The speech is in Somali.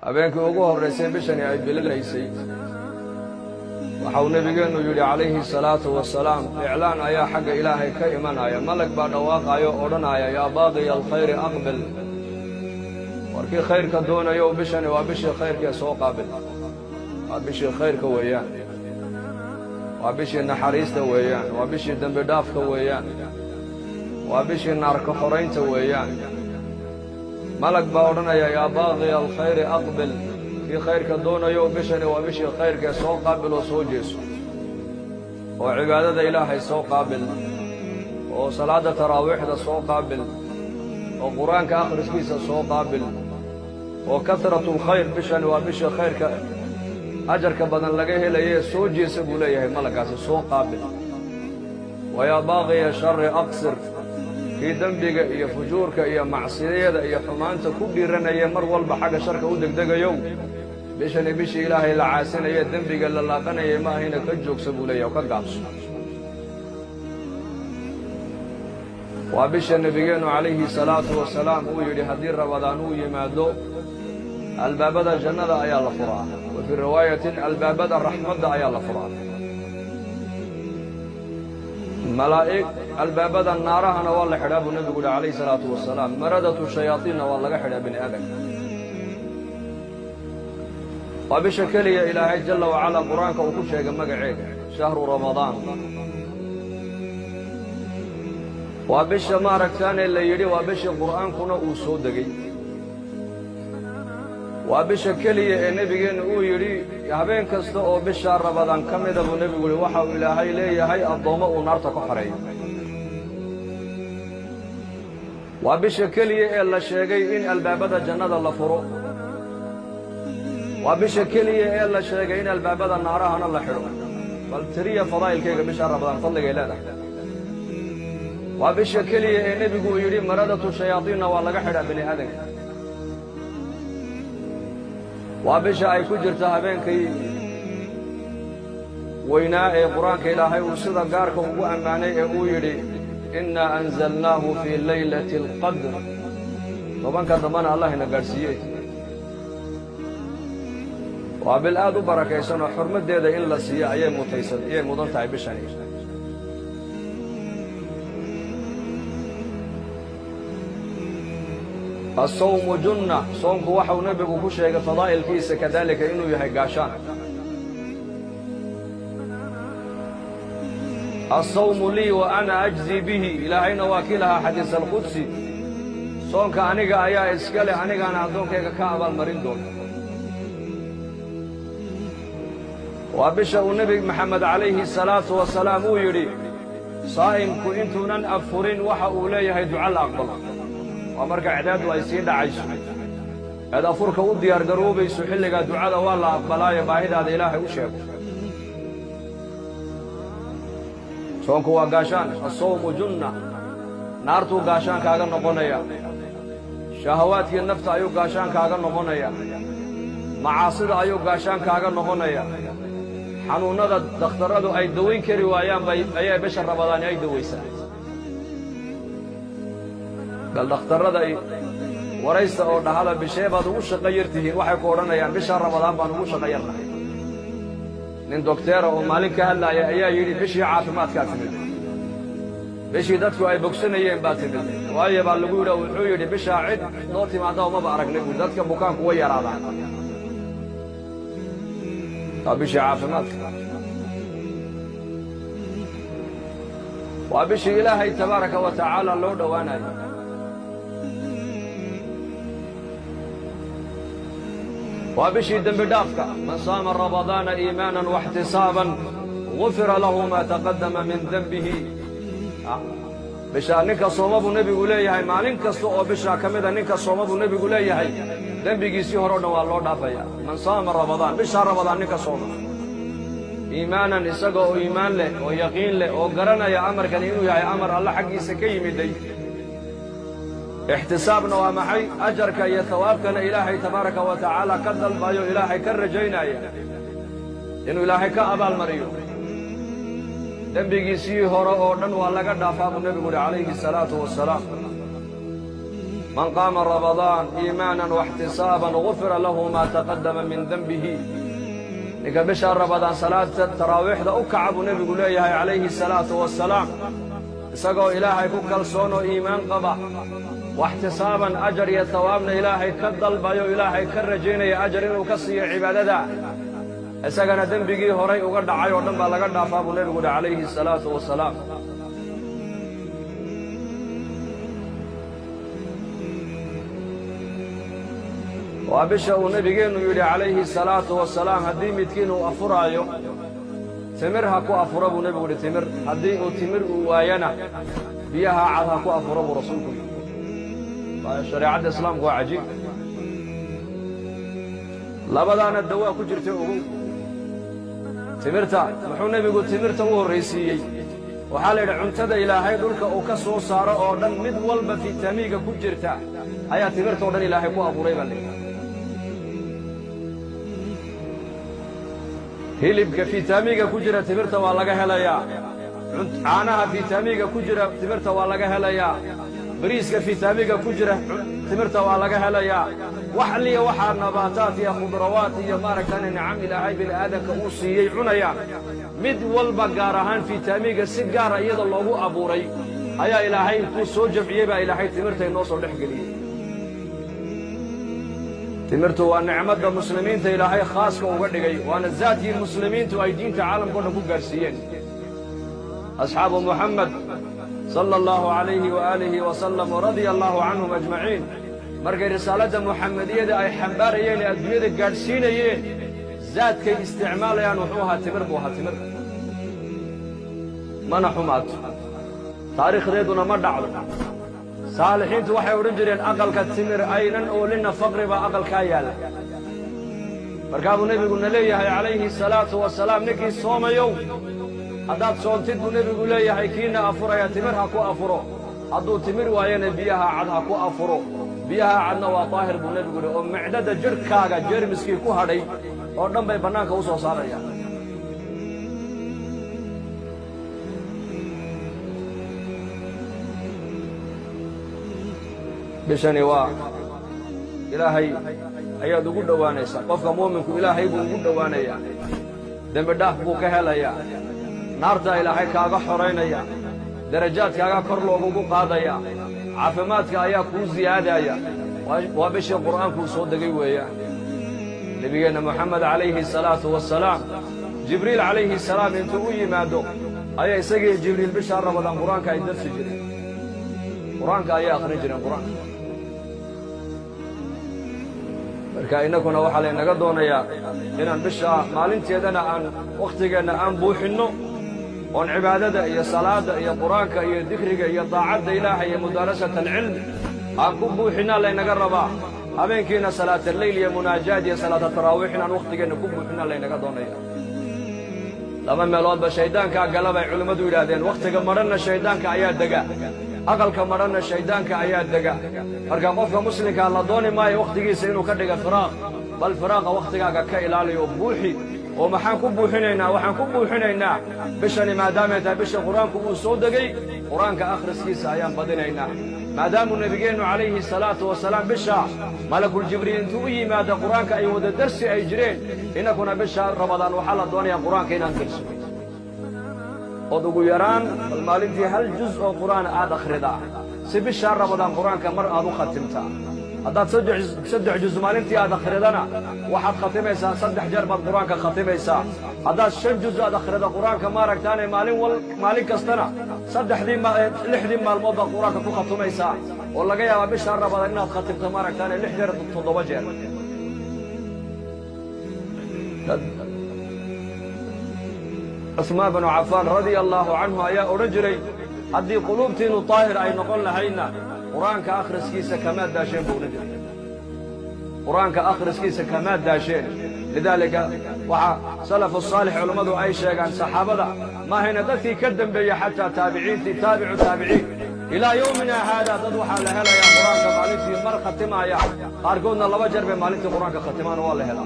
habeenkii ugu horreysay bishani ay bilalaysay waxa uu nabigeenu yidhi calayhi salaatu wasalaam iclaan ayaa xagga ilaahay ka imanaya malag baa dhawaaqayo odhanaya yaa baaqiya alkhayri aqbil warkii khayrka doonayo bishani waa bishii khayrkee soo qaabil waa bishii khayrka weeyaan waa bishii naxariista weeyaan waa bishii dembi dhaafka weeyaan waa bishii naarka xoraynta weeyaan malag baa odhanaya yaa baaqiya alkhayri aqbil kii khayrka doonayo bishani waa bishii khayrkee soo qaabil oo soo jeeso oo cibaadada ilaahay soo qaabil oo salaada taraawiixda soo qaabil oo qur-aanka akhriskiisa soo qaabil oo kasratulkhayr bishani waa bishii khayrka ajarka badan laga helayee soo jeesa buu leeyahay malagaasi soo qaabil wayaa baaqiya shari aqsir kii dembiga iyo fujuurka iyo macsiyada iyo xumaanta ku dhiiranaya mar walba xagga sharka u degdegayow bishani bishii ilaahay la caasinaya dembiga la laaqanayay ma ahayna ka joogsa buu leeyahay oo ka gaabso waa bisha nebigeennu calayhi salaatu wasalaam uu yidhi haddii rabadaan uu yimaado albaabada jannada ayaa la furaa wa fii riwaayatin albaabada raxmadda ayaa la furaa malaa'ig albaabada naarahana waa la xidhaa buu nebigu yidhi calayhi salaatu wasalaam maradatu shayaadiinna waa laga xidhaa bini aadanka waa bisha keliya ilaahay jalla wacalaa qur-aanka uu ku sheegay magaceeda shahru ramadaan waa bisha maaragtaane la yidhi waa bishii qur'aankuna uu soo degay waa bisha keliya ee nebigeenna uu yidhi habeen kasta oo bishaa ramadaan ka mida buu nebigu yidhi waxa uu ilaahay leeyahay addoommo uu naarta ku xareeyo waa bisha keliya ee la sheegay in albaabada jannada la furo waa bisha keliya ee la sheegay in albaabada naarahana la xidho bal tiriya fadaa'ilkayga bishaa ramadaan fadligay leedahay waa bisha keliya ee nebigu uu yidhi maradatu shayaadiinna waa laga xidhaa bini aadanka waa bisha ay ku jirta habeenkii weynaa ee qur-aanka ilaahay uu sida gaarka ugu ammaanay ee uu yidhi innaa anzalnaahu fii laylati alqadr tobanka dambana allah ina gaadhsiiyey waa bil aad u barakaysan oo xurmaddeeda in la siiyo ayay mudan tahay bishani الصوم جنة صومك وحو نبيك كشيك فضائل كيس كذلك إنه يهي قاشان الصوم لي وأنا أجزي به إلى عين واكلها حديث القدسي صومك أنيق أيا إسكالي أنيق أنا أدونك كعب المرين دون وبشأ النبي محمد عليه الصلاة والسلام يري صائمك إنتو نن أفرين وحو ليه دعاء الأقبل ومركا عداد ويسين دعيش هذا فرك ودي أرجروبي سحلك دعاء والله أقبلايا باهد هذا إلهي وشيب صومك وقاشان الصوم جنة نارتو قاشان كاغن نقونيا شهواتك النفط أيو قاشان كاغن نقونيا معاصر أيو قاشان كاغن نقونيا حنونا دختردو أي دوين كروايان أي بشر رمضان أي دويسان bal dhakhtarrada ay waraysta oo dhahada bishee baad ugu shaqayirtihiin waxay ku odhanayaan bisha ramadaan baan ugu shaqayarnahay nin dokteera oo maalin ka hadlaaya ayaa yidhi bishii caafimaadkaa timid bishii dadku ay bogsanayeen baa timid waayo baa lagu yidhi wuxuu yidhi bishaa cid noo timaada umaba aragnay buuri dadka bukaanku way yaraadaan waa bishii caafimaadka waa bishii ilaahay tabaaraka wa tacaala loo dhowaanayo وبشي دم بدافك من صام رمضان إيمانا واحتسابا غفر له ما تقدم من ذنبه بشا نكا صومب النبي قوليه ما نكا صومب بشا كمدا نكا صومب النبي قوليه ذنبي سيهرون والله دافيا من صام رمضان بشا رمضان نكا صومب إيمانا إساقو إيمان له ويقين له وقرنا يا أمر كان إنه يا أمر الله حقي سكيم دي احتسابنا ومحي أجرك يا ثوابك إلهي تبارك وتعالى كدل بايو إلهي كرجينا إنه إلهي كأبا المريو دنبيكي سيه هراء ودن والله قد دافع النبي عليه الصلاة والسلام من قام رمضان إيمانا واحتسابا غفر له ما تقدم من ذنبه ninka bisha Ramadaan salaada taraawixda u kacab nabigu leeyahay calayhi salaatu wassalaam isagoo ilaahay ku kalsoon oo iimaan qaba واحتسابا أجر يتوابنا إلهي كالضلبايو إلهي كالرجيني أجر إنو كسي عبادة إساقنا دنبقي هوري وقرد عايو دنبا لقرد عفابو نبي عليه الصلاة والسلام وابشأوا نبينا يولي عليه الصلاة والسلام هدي متكينو أفرايو تمرها كو أفرابو نبي تمر هدي تمر واينا بيها عادها كو أفرابو رسولكم شريعة الإسلام هو عجيب لابدانا الدواء كجرته أبو تمرتا محو النبي يقول تمرتا هو الرئيسي وحال عنتدى إلى هاي دولك أو كسو صار أردن مد والب في تميق كجرتا هيا تمرتا أردن إلى هاي كو أبو ريبا لك هيلبك في تميق كجرة تمرتا والله هلايا عانها في تميق كجرة تمرتا والله هلايا بريسك في تاميقا كجرة تمرتا والله هلايا وحلي وحا نباتات يا خضروات يا ماركان نعم إلهي بالآدم كأوصي عنايا مد والبقارهان في تاميقا سيقارة يد الله أبوري هيا إلهي كوسو جمعيبا إلهي تمرتا ينوصل لحقلي تمرتا ونعمة المسلمين إلهي خاصة وقردقي وانا ذاتي المسلمين أيدين تعالم كنا كوكارسيين أصحاب محمد صلى الله عليه وآله وسلم ورضي الله عنهم أجمعين مركي رسالة محمدية أي حنباريين الدنيا قارسينيين ذات كي استعمال ينوحوها تمر بوها تمر ما نحومات تاريخ ريدنا ما دعوا صالحين توحي ورجلين أقل كالتمر أينا أولنا فقر بأقل كايال مركاب النبي قلنا ليه عليه الصلاة والسلام نكي صوم يوم هذا صوتيد النبي يقول لي حكينا أفرا يا تمرها كو أفرو هذا تمر ويانا بيها عدها كو أفرو بيها عدنا وطاهر النبي يقول معدد جركاغا جرمسكي كو هدي ودن باي بنانكا وسو ساريا بشاني وا إلهي أياد ugu dhawaanaysa qofka muuminka Ilaahay buu ugu dhawaanaya dambi dhaaf buu ka helaya naarta Ilaahay kaaga xoreynaya darajaadkaaga kor loogu qaadaya caafimaadka ayaa ku ziyaadaya waa bishii quraanku soo degay weeyaan nabigeena Muhammad alayhi salaatu wassalaam Jibriil alayhi salaam intuu u yimaado ayaa isagii Jibriil bisha Ramadaan quraanka ay darsi jireen quraanka ayaa akhrin jireen quraanka marka inaguna waxa la inaga doonayaa inaan bisha maalinteedana aan waqtigeena aan buuxino on cibaadada iyo salaada iyo quraanka iyo dhikriga iyo taacada Ilaahay iyo mudarasada ilm aan ku buuxina la inaga rabaa habeenkiina salaata leyl iyo munaajaad iyo salaata taraawixna aan waqtigeena ku buuxina la inaga doonayaa lama meelood ba shaydaanka galabay culimadu yiraahdeen waqtiga marana shaydaanka ayaa daga aqalka marana shaydaanka ayaa daga marka qofka muslimka la dooni maayo waqtigiisa inuu ka dhigo firaaq bal firaaqa waqtigaaga ka ilaaliyo buuxi oo maxaan ku buuxinaynaa waxaan ku buuxinaynaa bishani maadaama ay bisha quraanku uu soo degay quraanka akhriskiisa ayaan badinaynaa maadaama nabigeenu calayhi salaatu wasalaam bisha malakul jibriil intuu u yimaado quraanka ay wada darsi ay jireen inaguna bisha Ramadaan waxa la doonayaa quraanka inaan darsi ugu yaraan maalintii hal juz oo quraan aad akhrida si bisha Ramadaan quraanka mar aad u khatimta haddaad saddex juz maalintii aad akhridana waxaad khatimaysaa saddex jeer baad quraanka khatimaysaa haddaad shan juz aad akhrida quraanka ma aragtaane maalin kastana lixdii maalmood baad quraanka ku khatimaysaa oo laga yaabaa bisha Ramadaan inaad khatimto ma aragtaane 6 jeer 7 jeer عثمان بن عفان رضي الله عنه يا رجلي هدي قلوبتين طاهر أي نقول لهينا قرآن كآخر سكيسة كما داشين بولدي قرآن كآخر سكيسة كما داشين لذلك وحا سلف الصالح علماء أي شيء عن صحابة ما هنا ذاتي كدم بي حتى تابعين تابعين إلى يومنا هذا تضوح لهلا يا قرآن كمالتي مر ختمها يا قارقونا الله وجر بمالتي قرآن كختمان والله هلا